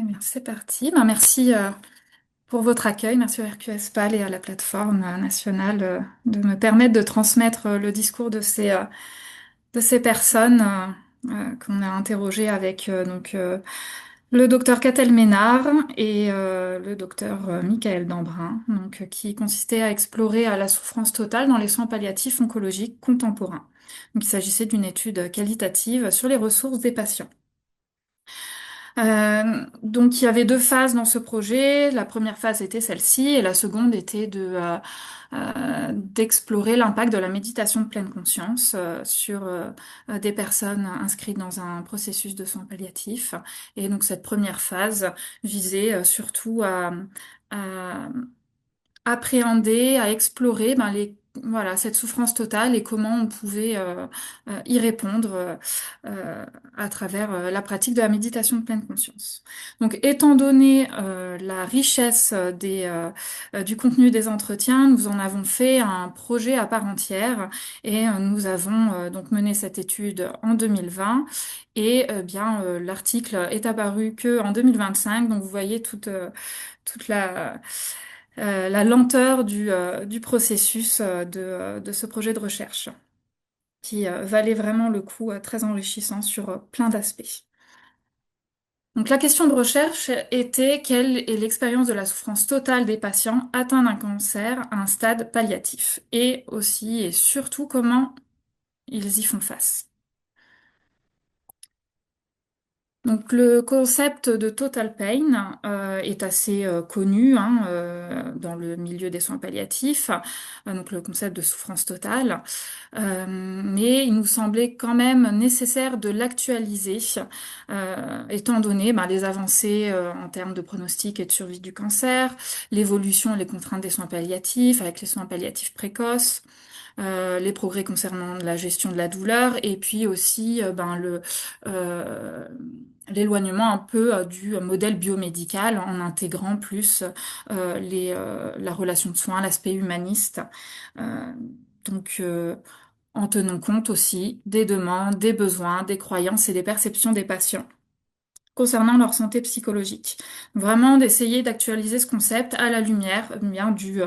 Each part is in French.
Merci, c'est parti. Ben, merci pour votre accueil. Merci au RQS PAL et à la plateforme nationale de me permettre de transmettre le discours de ces personnes qu'on a interrogées avec le docteur Catel Ménard et le docteur Michael Dambrun, qui consistait à explorer la souffrance totale dans les soins palliatifs oncologiques contemporains. Donc, il s'agissait d'une étude qualitative sur les ressources des patients. Donc il y avait deux phases dans ce projet. La première phase était celle-ci et la seconde était d'explorer l'impact de la méditation de pleine conscience sur des personnes inscrites dans un processus de soins palliatifs. Et donc cette première phase visait surtout à appréhender, à explorer voilà, cette souffrance totale et comment on pouvait y répondre à travers la pratique de la méditation de pleine conscience. Donc, étant donné la richesse du contenu des entretiens, nous en avons fait un projet à part entière et nous avons donc mené cette étude en 2020 et l'article est apparu que en 2025. Donc, vous voyez toute la lenteur du processus de ce projet de recherche, qui valait vraiment le coup, très enrichissant sur plein d'aspects. Donc la question de recherche était quelle est l'expérience de la souffrance totale des patients atteints d'un cancer à un stade palliatif, et aussi et surtout comment ils y font face. Donc le concept de total pain est assez connu dans le milieu des soins palliatifs, donc le concept de souffrance totale. Mais il nous semblait quand même nécessaire de l'actualiser, étant donné les avancées en termes de pronostic et de survie du cancer, l'évolution et les contraintes des soins palliatifs avec les soins palliatifs précoces, les progrès concernant la gestion de la douleur et puis aussi euh, l'éloignement un peu du modèle biomédical en intégrant plus la relation de soins, l'aspect humaniste. Euh, donc, en tenant compte aussi des demandes, des besoins, des croyances et des perceptions des patients concernant leur santé psychologique. Vraiment d'essayer d'actualiser ce concept à la lumière du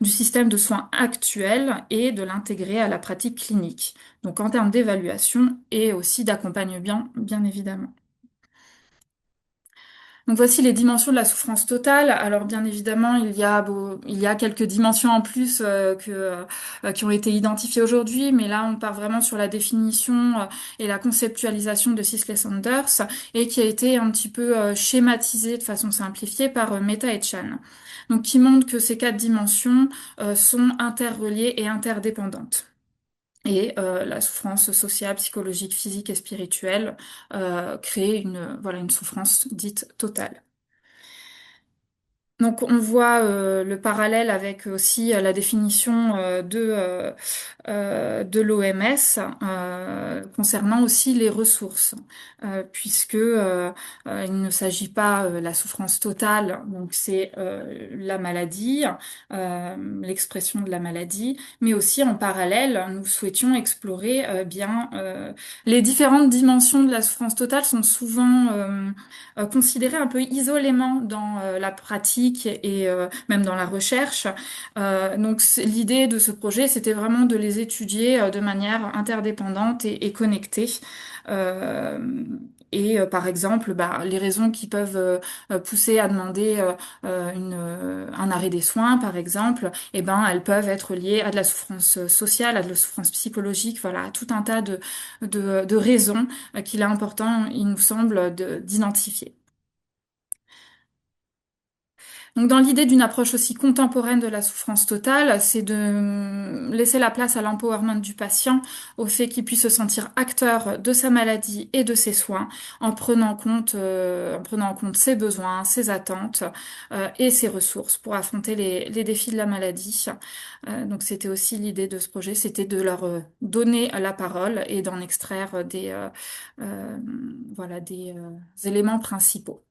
système de soins actuel et de l'intégrer à la pratique clinique. Donc en termes d'évaluation et aussi d'accompagnement, bien évidemment. Donc voici les dimensions de la souffrance totale. Alors bien évidemment, il y a quelques dimensions en plus qui ont été identifiées aujourd'hui, mais là on part vraiment sur la définition et la conceptualisation de Sisley Sanders et qui a été un petit peu schématisée de façon simplifiée par Meta et Chan. Donc qui montre que ces quatre dimensions sont interreliées et interdépendantes. Et la souffrance sociale, psychologique, physique et spirituelle crée une souffrance dite totale. Donc on voit le parallèle avec aussi la définition de l'OMS concernant aussi les ressources, puisque il ne s'agit pas la souffrance totale, donc c'est la maladie, l'expression de la maladie, mais aussi en parallèle, nous souhaitions explorer les différentes dimensions de la souffrance totale sont souvent considérées un peu isolément dans la pratique et même dans la recherche. L'idée de ce projet, c'était vraiment de les étudier de manière interdépendante et connectée. Euh, Par exemple, les raisons qui peuvent pousser à demander un arrêt des soins, par exemple, elles peuvent être liées à de la souffrance sociale, à de la souffrance psychologique, voilà, à tout un tas de raisons qu'il est important, il nous semble, d'identifier. Donc, dans l'idée d'une approche aussi contemporaine de la souffrance totale, c'est de laisser la place à l'empowerment du patient, au fait qu'il puisse se sentir acteur de sa maladie et de ses soins, en prenant en compte ses besoins, ses attentes et ses ressources pour affronter les défis de la maladie. Donc, c'était aussi l'idée de ce projet, c'était de leur donner la parole et d'en extraire euh, des éléments principaux.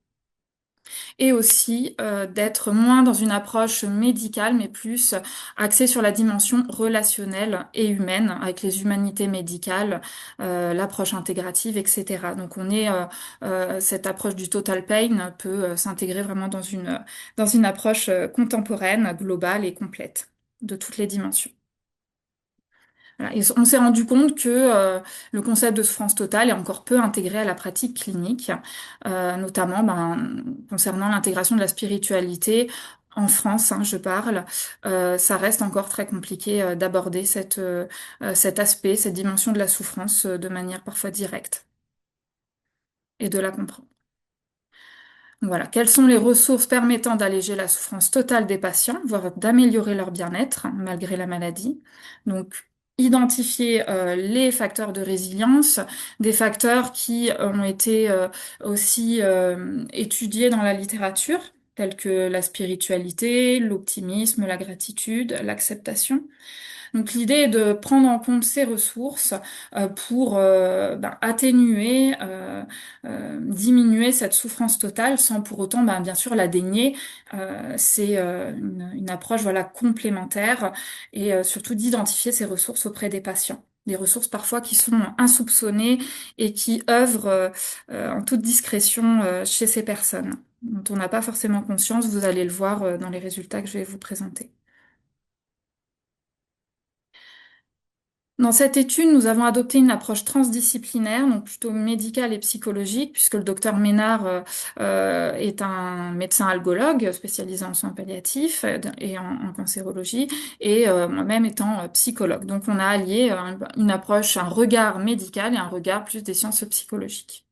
et aussi d'être moins dans une approche médicale, mais plus axée sur la dimension relationnelle et humaine, avec les humanités médicales, l'approche intégrative, etc. Donc cette approche du total pain peut s'intégrer vraiment dans une approche contemporaine, globale et complète de toutes les dimensions. Voilà. Et on s'est rendu compte que le concept de souffrance totale est encore peu intégré à la pratique clinique, notamment concernant l'intégration de la spiritualité. En France, hein, je parle, ça reste encore très compliqué d'aborder cet aspect, cette dimension de la souffrance de manière parfois directe et de la comprendre. Voilà. Quelles sont les ressources permettant d'alléger la souffrance totale des patients, voire d'améliorer leur bien-être malgré la maladie? Donc, identifier les facteurs de résilience, des facteurs qui ont été aussi étudiés dans la littérature, tels que la spiritualité, l'optimisme, la gratitude, l'acceptation. Donc l'idée est de prendre en compte ces ressources pour atténuer, diminuer cette souffrance totale sans pour autant, bien sûr, la dénier. C'est une approche voilà complémentaire et surtout d'identifier ces ressources auprès des patients. Des ressources parfois qui sont insoupçonnées et qui œuvrent en toute discrétion chez ces personnes, dont on n'a pas forcément conscience. Vous allez le voir dans les résultats que je vais vous présenter. Dans cette étude, nous avons adopté une approche transdisciplinaire, donc plutôt médicale et psychologique, puisque le docteur Ménard est un médecin algologue spécialisé en soins palliatifs et en cancérologie, et moi-même étant psychologue. Donc on a allié une approche, un regard médical et un regard plus des sciences psychologiques.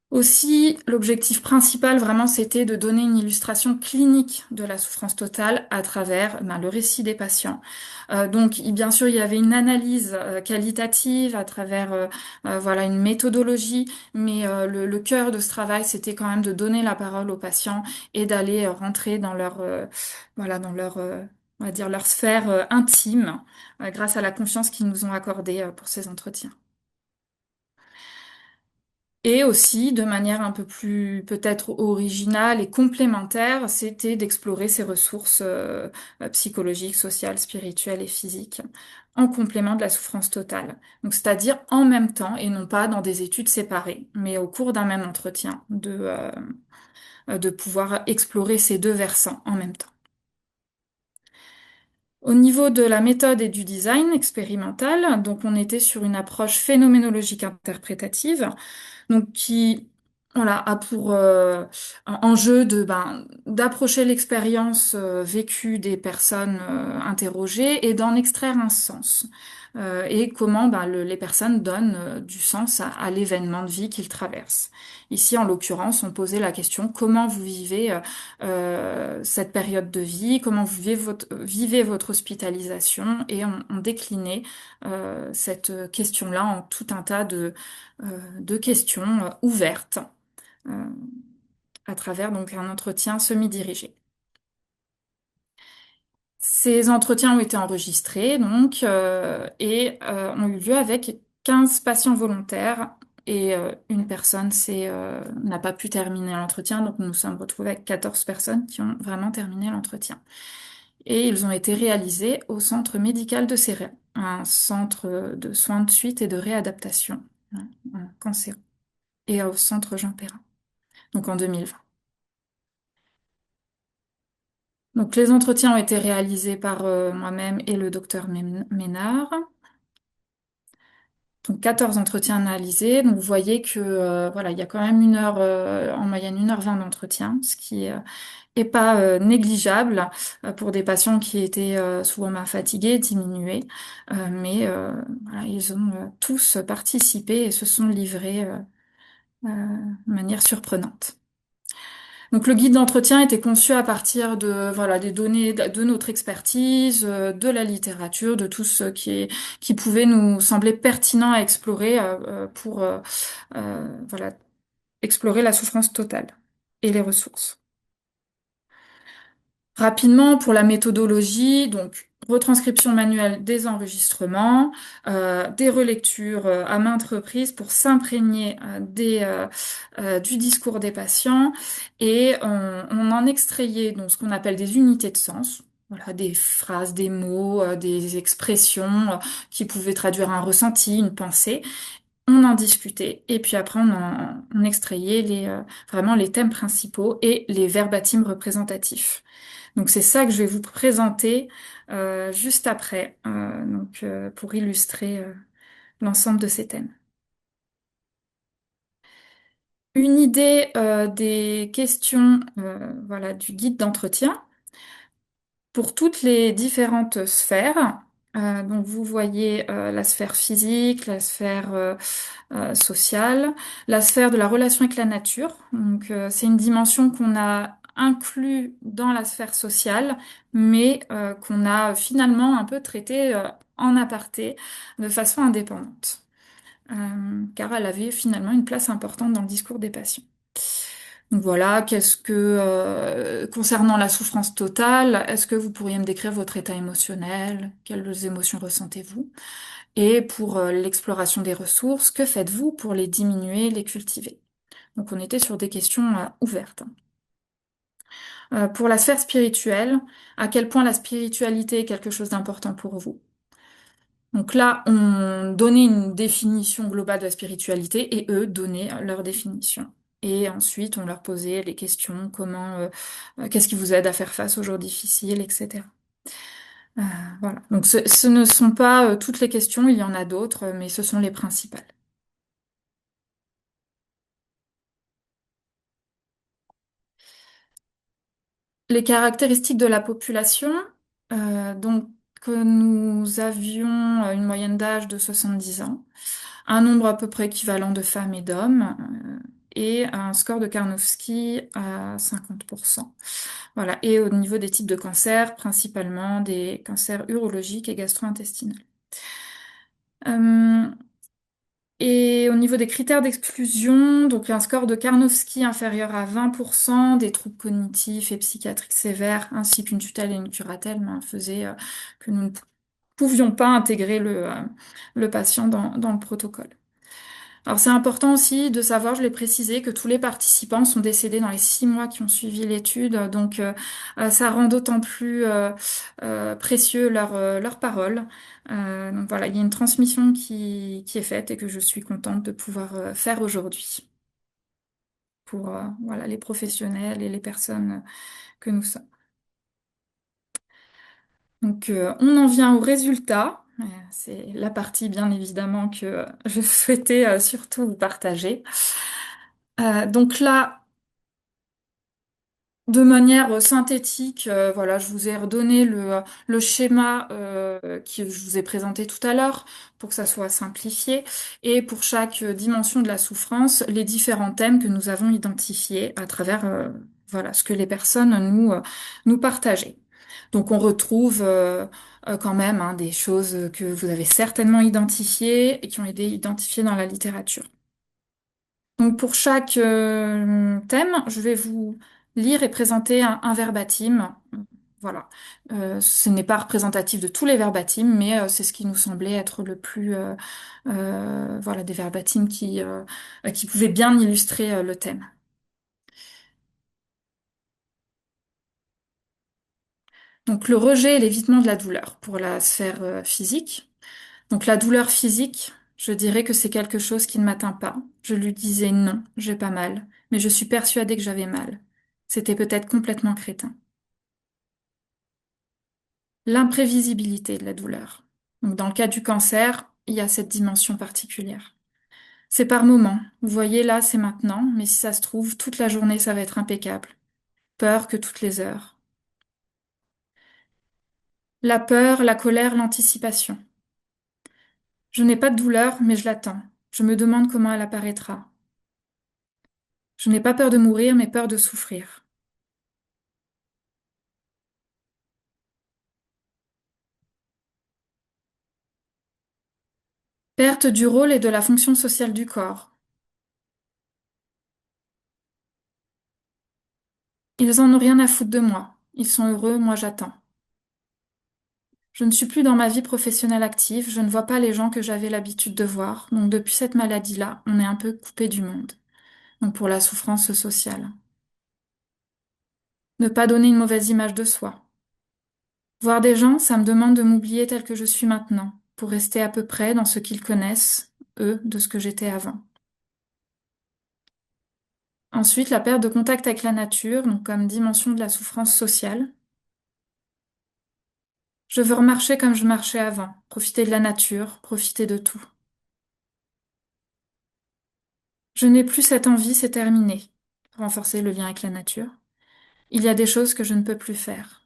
Aussi, l'objectif principal, vraiment, c'était de donner une illustration clinique de la souffrance totale à travers le récit des patients. Bien sûr, il y avait une analyse qualitative à travers voilà une méthodologie, mais le cœur de ce travail, c'était quand même de donner la parole aux patients et d'aller rentrer dans leur voilà dans leur on va dire leur sphère intime grâce à la confiance qu'ils nous ont accordée pour ces entretiens. Et aussi, de manière un peu plus peut-être originale et complémentaire, c'était d'explorer ces ressources psychologiques, sociales, spirituelles et physiques en complément de la souffrance totale. Donc, c'est-à-dire en même temps et non pas dans des études séparées, mais au cours d'un même entretien, de pouvoir explorer ces deux versants en même temps. Au niveau de la méthode et du design expérimental, donc on était sur une approche phénoménologique interprétative donc qui voilà, a pour enjeu d'approcher l'expérience vécue des personnes interrogées et d'en extraire un sens. Et comment les personnes donnent du sens à l'événement de vie qu'ils traversent. Ici, en l'occurrence, on posait la question comment vous vivez cette période de vie, comment vous vivez votre hospitalisation, et on déclinait cette question-là en tout un tas de questions ouvertes euh, à travers donc un entretien semi-dirigé. Ces entretiens ont été enregistrés donc ont eu lieu avec 15 patients volontaires et une personne n'a pas pu terminer l'entretien, donc nous nous sommes retrouvés avec 14 personnes qui ont vraiment terminé l'entretien. Et ils ont été réalisés au centre médical de Céret, un centre de soins de suite et de réadaptation en cancer, et au centre Jean Perrin, donc en 2020. Donc les entretiens ont été réalisés par moi-même et le docteur Ménard. Donc 14 entretiens analysés. Donc vous voyez que voilà, il y a quand même en moyenne 1h20 d'entretien, ce qui est pas négligeable pour des patients qui étaient souvent fatigués, diminués. Voilà, ils ont tous participé et se sont livrés de manière surprenante. Donc le guide d'entretien était conçu à partir de voilà des données de notre expertise, de la littérature, de tout ce qui pouvait nous sembler pertinent à explorer pour voilà explorer la souffrance totale et les ressources. Rapidement pour la méthodologie, donc retranscription manuelle des enregistrements, des relectures à maintes reprises pour s'imprégner du discours des patients et on en extrayait donc ce qu'on appelle des unités de sens. Voilà, des phrases, des mots, des expressions qui pouvaient traduire un ressenti, une pensée. On en discutait et puis après on extrayait vraiment les thèmes principaux et les verbatims représentatifs. Donc c'est ça que je vais vous présenter juste après, pour illustrer l'ensemble de ces thèmes. Une idée des questions voilà, du guide d'entretien pour toutes les différentes sphères. Donc vous voyez la sphère physique, la sphère sociale, la sphère de la relation avec la nature. Donc c'est une dimension qu'on a inclus dans la sphère sociale, mais qu'on a finalement un peu traitée en aparté, de façon indépendante, car elle avait finalement une place importante dans le discours des patients. Donc voilà, concernant la souffrance totale, est-ce que vous pourriez me décrire votre état émotionnel? Quelles émotions ressentez-vous? Et pour l'exploration des ressources, que faites-vous pour les diminuer, les cultiver? Donc on était sur des questions ouvertes. Pour la sphère spirituelle, à quel point la spiritualité est quelque chose d'important pour vous? Donc là, on donnait une définition globale de la spiritualité et eux donnaient leur définition. Et ensuite, on leur posait les questions, qu'est-ce qui vous aide à faire face aux jours difficiles, etc. Euh, voilà. Donc ce ne sont pas toutes les questions, il y en a d'autres, mais ce sont les principales. Les caractéristiques de la population, donc que nous avions une moyenne d'âge de 70 ans, un nombre à peu près équivalent de femmes et d'hommes, et un score de Karnofsky à 50%. Voilà. Et au niveau des types de cancers, principalement des cancers urologiques et gastro-intestinaux. Euh, Et au niveau des critères d'exclusion, donc un score de Karnofsky inférieur à 20%, des troubles cognitifs et psychiatriques sévères, ainsi qu'une tutelle et une curatelle, ben, faisait que nous ne pouvions pas intégrer le patient dans le protocole. Alors c'est important aussi de savoir, je l'ai précisé, que tous les participants sont décédés dans les 6 mois qui ont suivi l'étude, donc ça rend d'autant plus précieux leurs paroles. Donc voilà, il y a une transmission qui est faite et que je suis contente de pouvoir faire aujourd'hui pour voilà, les professionnels et les personnes que nous sommes. Donc on en vient au résultat. C'est la partie bien évidemment que je souhaitais surtout vous partager. Donc là, de manière synthétique, voilà, je vous ai redonné le schéma que je vous ai présenté tout à l'heure pour que ça soit simplifié et pour chaque dimension de la souffrance, les différents thèmes que nous avons identifiés à travers voilà, ce que les personnes nous partageaient. Donc on retrouve quand même hein, des choses que vous avez certainement identifiées et qui ont été identifiées dans la littérature. Donc pour chaque thème, je vais vous lire et présenter un verbatim. Voilà. Ce n'est pas représentatif de tous les verbatims, mais c'est ce qui nous semblait être le plus, voilà, des verbatims qui pouvaient bien illustrer le thème. Donc le rejet et l'évitement de la douleur pour la sphère physique. Donc la douleur physique, je dirais que c'est quelque chose qui ne m'atteint pas. Je lui disais non, j'ai pas mal, mais je suis persuadée que j'avais mal. C'était peut-être complètement crétin. L'imprévisibilité de la douleur. Donc dans le cas du cancer, il y a cette dimension particulière. C'est par moment. Vous voyez là, c'est maintenant, mais si ça se trouve, toute la journée, ça va être impeccable. Peur que toutes les heures. La peur, la colère, l'anticipation. Je n'ai pas de douleur, mais je l'attends. Je me demande comment elle apparaîtra. Je n'ai pas peur de mourir, mais peur de souffrir. Perte du rôle et de la fonction sociale du corps. Ils en ont rien à foutre de moi. Ils sont heureux, moi j'attends. Je ne suis plus dans ma vie professionnelle active, je ne vois pas les gens que j'avais l'habitude de voir. Donc depuis cette maladie-là, on est un peu coupé du monde. Donc pour la souffrance sociale. Ne pas donner une mauvaise image de soi. Voir des gens, ça me demande de m'oublier tel que je suis maintenant, pour rester à peu près dans ce qu'ils connaissent, eux, de ce que j'étais avant. Ensuite, la perte de contact avec la nature, donc comme dimension de la souffrance sociale. Je veux remarcher comme je marchais avant, profiter de la nature, profiter de tout. Je n'ai plus cette envie, c'est terminé. Renforcer le lien avec la nature. Il y a des choses que je ne peux plus faire.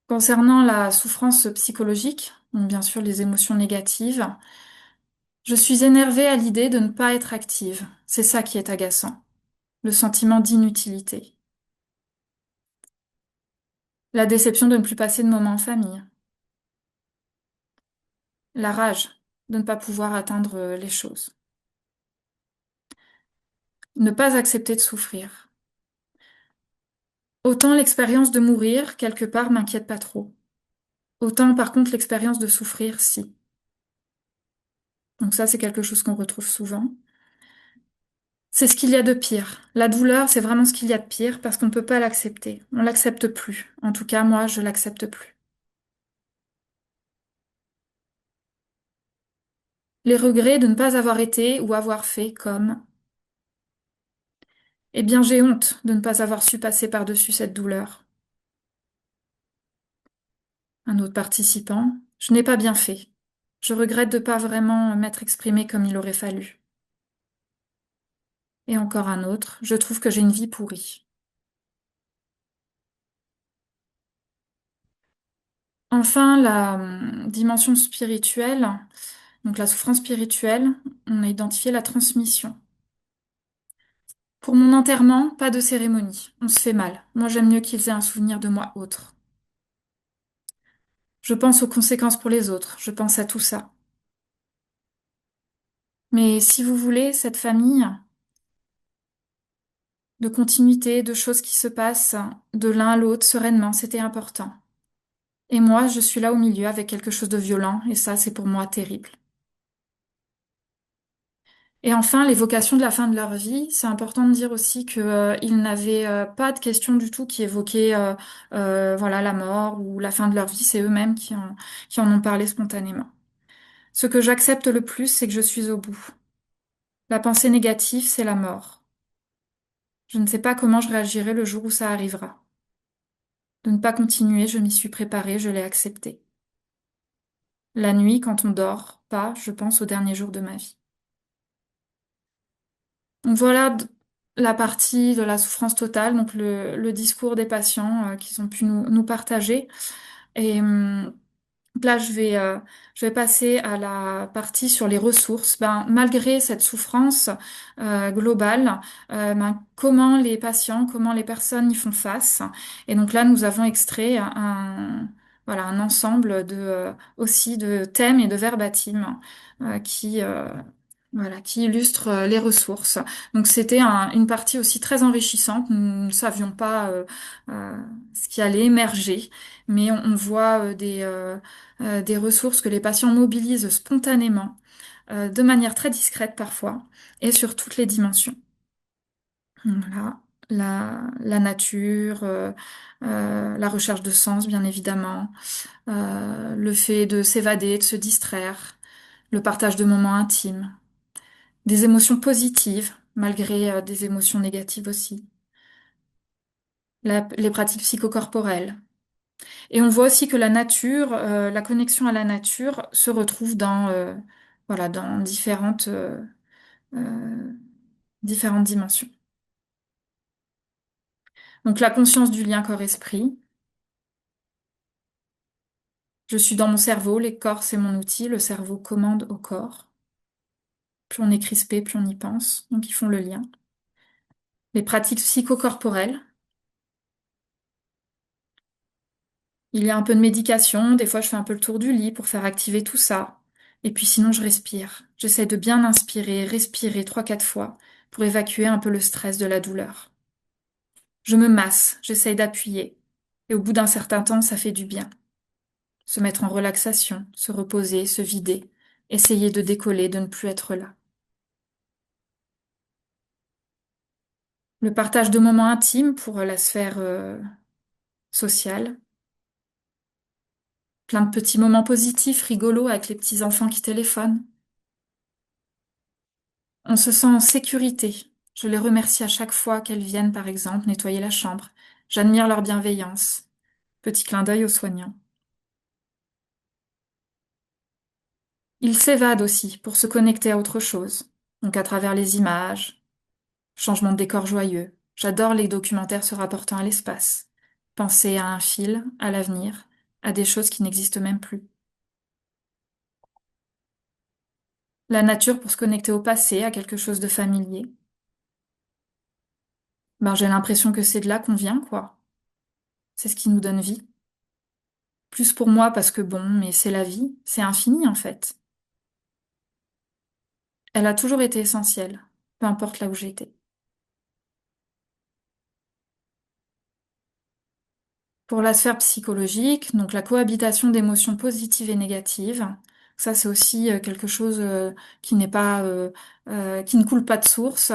Concernant la souffrance psychologique, donc bien sûr les émotions négatives, je suis énervée à l'idée de ne pas être active. C'est ça qui est agaçant. Le sentiment d'inutilité. La déception de ne plus passer de moments en famille. La rage de ne pas pouvoir atteindre les choses. Ne pas accepter de souffrir. Autant l'expérience de mourir, quelque part, m'inquiète pas trop. Autant, par contre, l'expérience de souffrir, si. Donc ça, c'est quelque chose qu'on retrouve souvent. C'est ce qu'il y a de pire. La douleur, c'est vraiment ce qu'il y a de pire parce qu'on ne peut pas l'accepter. On l'accepte plus. En tout cas, moi, je l'accepte plus. Les regrets de ne pas avoir été ou avoir fait comme. Eh bien, j'ai honte de ne pas avoir su passer par-dessus cette douleur. Un autre participant. Je n'ai pas bien fait. Je regrette de pas vraiment m'être exprimé comme il aurait fallu. Et encore un autre. Je trouve que j'ai une vie pourrie. Enfin, la dimension spirituelle, donc la souffrance spirituelle, on a identifié la transmission. Pour mon enterrement, pas de cérémonie. On se fait mal. Moi, j'aime mieux qu'ils aient un souvenir de moi autre. Je pense aux conséquences pour les autres. Je pense à tout ça. Mais si vous voulez, cette famille de continuité, de choses qui se passent de l'un à l'autre sereinement, c'était important. Et moi, je suis là au milieu avec quelque chose de violent, et ça, c'est pour moi terrible. Et enfin, l'évocation de la fin de leur vie, c'est important de dire aussi que, ils n'avaient pas de question du tout qui évoquait voilà, la mort ou la fin de leur vie, c'est eux-mêmes qui en ont parlé spontanément. Ce que j'accepte le plus, c'est que je suis au bout. La pensée négative, c'est la mort. Je ne sais pas comment je réagirai le jour où ça arrivera. De ne pas continuer, je m'y suis préparée, je l'ai accepté. La nuit, quand on dort, pas, je pense au dernier jour de ma vie. Donc voilà la partie de la souffrance totale, donc le discours des patients qu'ils ont pu nous partager. Et là, je vais passer à la partie sur les ressources. Ben, malgré cette souffrance globale, comment les patients, comment les personnes y font face. Et donc là, nous avons extrait voilà, un ensemble aussi de thèmes et de verbatim voilà, qui illustrent les ressources. Donc c'était une partie aussi très enrichissante. Nous ne savions pas euh, ce qui allait émerger, mais on voit des ressources que les patients mobilisent spontanément, de manière très discrète parfois, et sur toutes les dimensions. Voilà. La nature, la recherche de sens, bien évidemment, le fait de s'évader, de se distraire, le partage de moments intimes, des émotions positives, malgré des émotions négatives aussi, les pratiques psychocorporelles. Et on voit aussi que la nature, la connexion à la nature se retrouve voilà, dans euh, différentes dimensions. Donc la conscience du lien corps-esprit. Je suis dans mon cerveau, les corps c'est mon outil, le cerveau commande au corps. Plus on est crispé, plus on y pense, donc ils font le lien. Les pratiques psychocorporelles. Il y a un peu de médication, des fois je fais un peu le tour du lit pour faire activer tout ça. Et puis sinon je respire. J'essaie de bien inspirer, respirer 3, 4 fois pour évacuer un peu le stress de la douleur. Je me masse, j'essaye d'appuyer. Et au bout d'un certain temps, ça fait du bien. Se mettre en relaxation, se reposer, se vider, essayer de décoller, de ne plus être là. Le partage de moments intimes pour la sphère sociale. Plein de petits moments positifs, rigolos avec les petits enfants qui téléphonent. On se sent en sécurité. Je les remercie à chaque fois qu'elles viennent, par exemple, nettoyer la chambre. J'admire leur bienveillance. Petit clin d'œil aux soignants. Ils s'évadent aussi pour se connecter à autre chose. Donc à travers les images, changement de décor joyeux. J'adore les documentaires se rapportant à l'espace. Penser à un fil, à l'avenir, à des choses qui n'existent même plus. La nature pour se connecter au passé, à quelque chose de familier. Ben, j'ai l'impression que c'est de là qu'on vient, quoi. C'est ce qui nous donne vie. Plus pour moi parce que bon, mais c'est la vie, c'est infini en fait. Elle a toujours été essentielle, peu importe là où j'étais. Pour la sphère psychologique, donc la cohabitation d'émotions positives et négatives, ça c'est aussi quelque chose qui n'est pas, qui ne coule pas de source.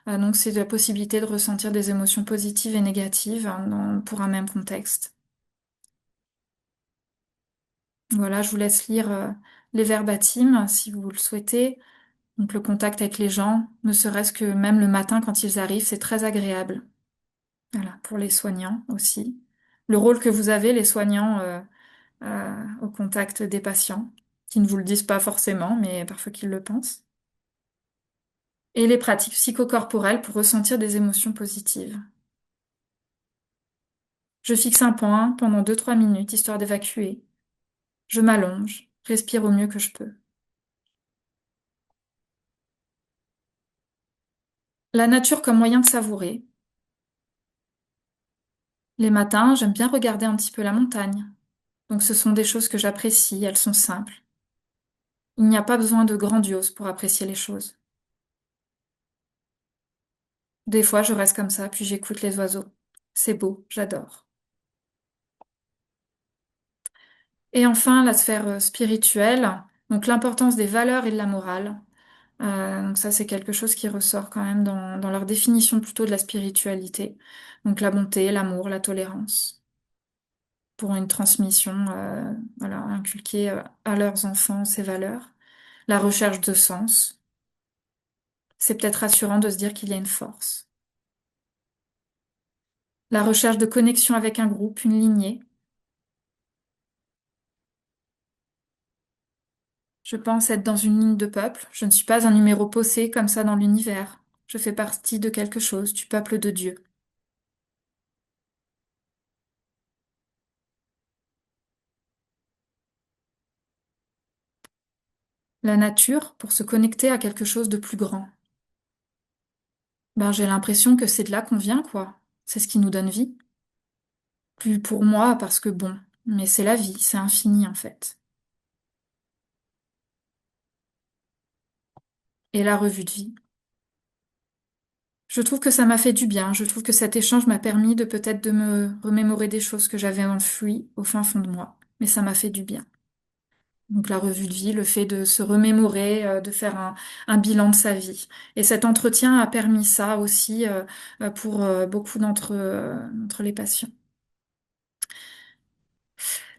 Donc c'est la possibilité de ressentir des émotions positives et négatives hein, pour un même contexte. Voilà, je vous laisse lire les verbatims si vous le souhaitez. Donc le contact avec les gens, ne serait-ce que même le matin quand ils arrivent, c'est très agréable. Voilà, pour les soignants aussi. Le rôle que vous avez, les soignants, au contact des patients, qui ne vous le disent pas forcément, mais parfois qu'ils le pensent. Et les pratiques psychocorporelles pour ressentir des émotions positives. Je fixe un point pendant 2-3 minutes, histoire d'évacuer. Je m'allonge, respire au mieux que je peux. La nature comme moyen de savourer. Les matins, j'aime bien regarder un petit peu la montagne. Donc ce sont des choses que j'apprécie, elles sont simples. Il n'y a pas besoin de grandiose pour apprécier les choses. Des fois, je reste comme ça, puis j'écoute les oiseaux. C'est beau, j'adore. Et enfin, la sphère spirituelle, donc l'importance des valeurs et de la morale. Donc ça, c'est quelque chose qui ressort quand même dans leur définition plutôt de la spiritualité. Donc la bonté, l'amour, la tolérance, pour une transmission, voilà, inculquer à leurs enfants ces valeurs. La recherche de sens. C'est peut-être rassurant de se dire qu'il y a une force. La recherche de connexion avec un groupe, une lignée. Je pense être dans une ligne de peuple. Je ne suis pas un numéro posé comme ça dans l'univers. Je fais partie de quelque chose, du peuple de Dieu. La nature pour se connecter à quelque chose de plus grand. Ben, j'ai l'impression que c'est de là qu'on vient, quoi. C'est ce qui nous donne vie. Plus pour moi parce que bon, mais c'est la vie, c'est infini en fait. Et la revue de vie. Je trouve que ça m'a fait du bien. Je trouve que cet échange m'a permis de peut-être de me remémorer des choses que j'avais enfouies au fin fond de moi. Mais ça m'a fait du bien. Donc la revue de vie, le fait de se remémorer, de faire un bilan de sa vie. Et cet entretien a permis ça aussi pour beaucoup d'entre les patients.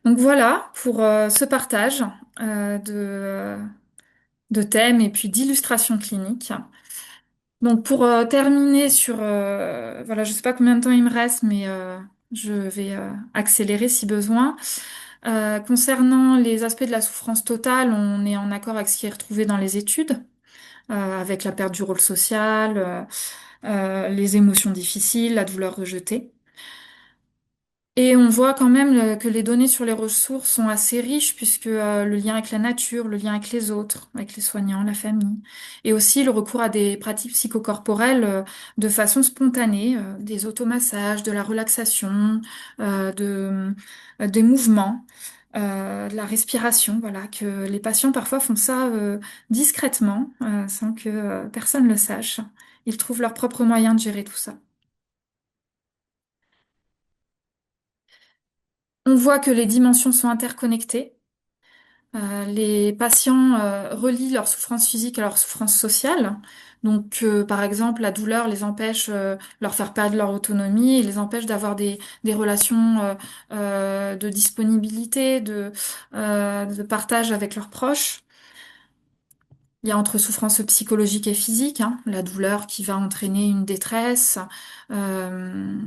Donc voilà pour ce partage de thèmes et puis d'illustrations cliniques. Donc pour terminer sur, voilà, je sais pas combien de temps il me reste, mais je vais accélérer si besoin. Concernant les aspects de la souffrance totale, on est en accord avec ce qui est retrouvé dans les études, avec la perte du rôle social, les émotions difficiles, la douleur rejetée. Et on voit quand même que les données sur les ressources sont assez riches puisque le lien avec la nature, le lien avec les autres, avec les soignants, la famille, et aussi le recours à des pratiques psychocorporelles de façon spontanée, des automassages, de la relaxation, des mouvements, de la respiration, voilà, que les patients parfois font ça discrètement, sans que personne le sache. Ils trouvent leur propre moyen de gérer tout ça. On voit que les dimensions sont interconnectées. Les patients relient leur souffrance physique à leur souffrance sociale. Donc, par exemple, la douleur les empêche, leur faire perdre leur autonomie, et les empêche d'avoir des relations de disponibilité, de partage avec leurs proches. Il y a entre souffrance psychologique et physique, hein, la douleur qui va entraîner une détresse, euh,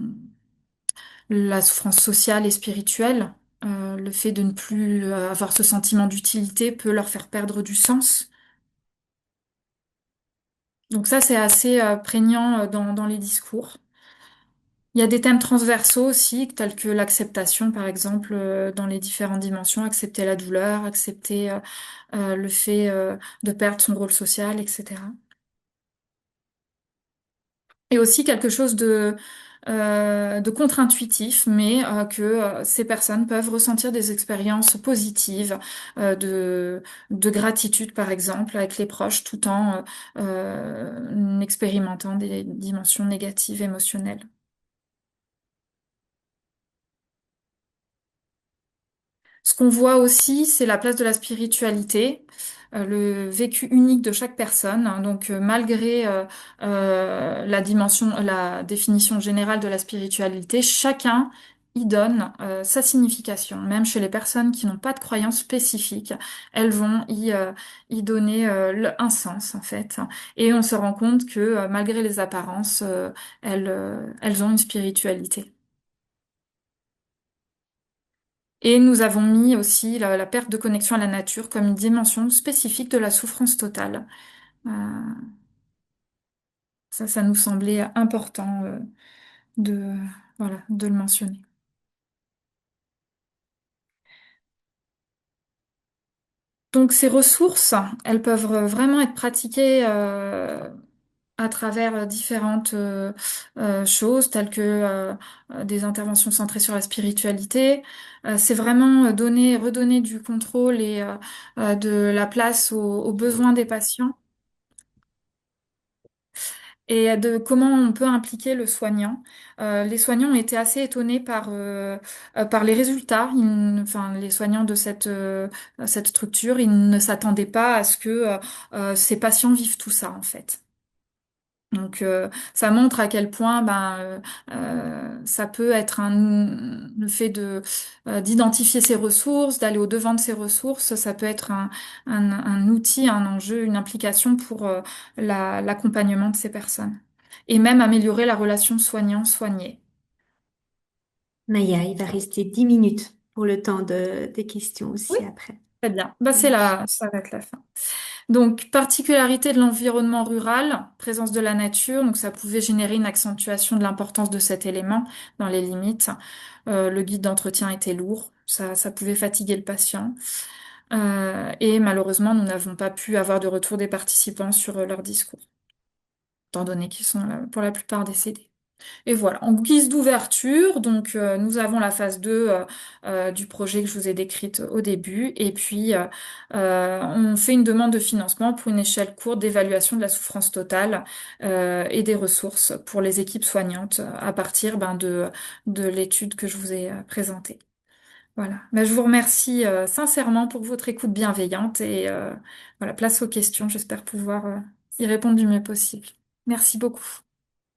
la souffrance sociale et spirituelle. Le fait de ne plus avoir ce sentiment d'utilité peut leur faire perdre du sens. Donc ça, c'est assez prégnant dans les discours. Il y a des thèmes transversaux aussi, tels que l'acceptation, par exemple, dans les différentes dimensions, accepter la douleur, accepter le fait de perdre son rôle social, etc. Et aussi quelque chose de contre-intuitif, mais que ces personnes peuvent ressentir des expériences positives, de gratitude, par exemple, avec les proches, tout en expérimentant des dimensions négatives émotionnelles. Ce qu'on voit aussi, c'est la place de la spiritualité, le vécu unique de chaque personne. Donc, malgré la dimension, la définition générale de la spiritualité, chacun y donne sa signification. Même chez les personnes qui n'ont pas de croyance spécifique, elles vont y donner un sens, en fait. Et on se rend compte que malgré les apparences, elles ont une spiritualité. Et nous avons mis aussi la perte de connexion à la nature comme une dimension spécifique de la souffrance totale. Euh, ça nous semblait important de, voilà, de le mentionner. Donc ces ressources, elles peuvent vraiment être pratiquées à travers différentes choses, telles que des interventions centrées sur la spiritualité. C'est vraiment redonner du contrôle et de la place aux besoins des patients et de comment on peut impliquer le soignant. Les soignants ont été assez étonnés par les résultats. Enfin, les soignants de cette structure, ils ne s'attendaient pas à ce que ces patients vivent tout ça, en fait. Donc, ça montre à quel point ça peut être le fait d'identifier ses ressources, d'aller au devant de ses ressources, ça peut être un outil, un enjeu, une implication pour l'accompagnement de ces personnes. Et même améliorer la relation soignant-soigné. Maya, il va rester 10 minutes pour le temps des questions Oui, aussi après. très bien. Ça marche. Ça va être la fin. Donc, particularité de l'environnement rural, présence de la nature, donc ça pouvait générer une accentuation de l'importance de cet élément dans les limites. Le guide d'entretien était lourd, ça pouvait fatiguer le patient. Et malheureusement, nous n'avons pas pu avoir de retour des participants sur leur discours, étant donné qu'ils sont pour la plupart décédés. Et voilà, en guise d'ouverture, donc nous avons la phase 2 du projet que je vous ai décrite au début, et puis on fait une demande de financement pour une échelle courte d'évaluation de la souffrance totale et des ressources pour les équipes soignantes à partir de l'étude que je vous ai présentée. Voilà. Ben, je vous remercie sincèrement pour votre écoute bienveillante et voilà, place aux questions. J'espère pouvoir y répondre du mieux possible. Merci beaucoup.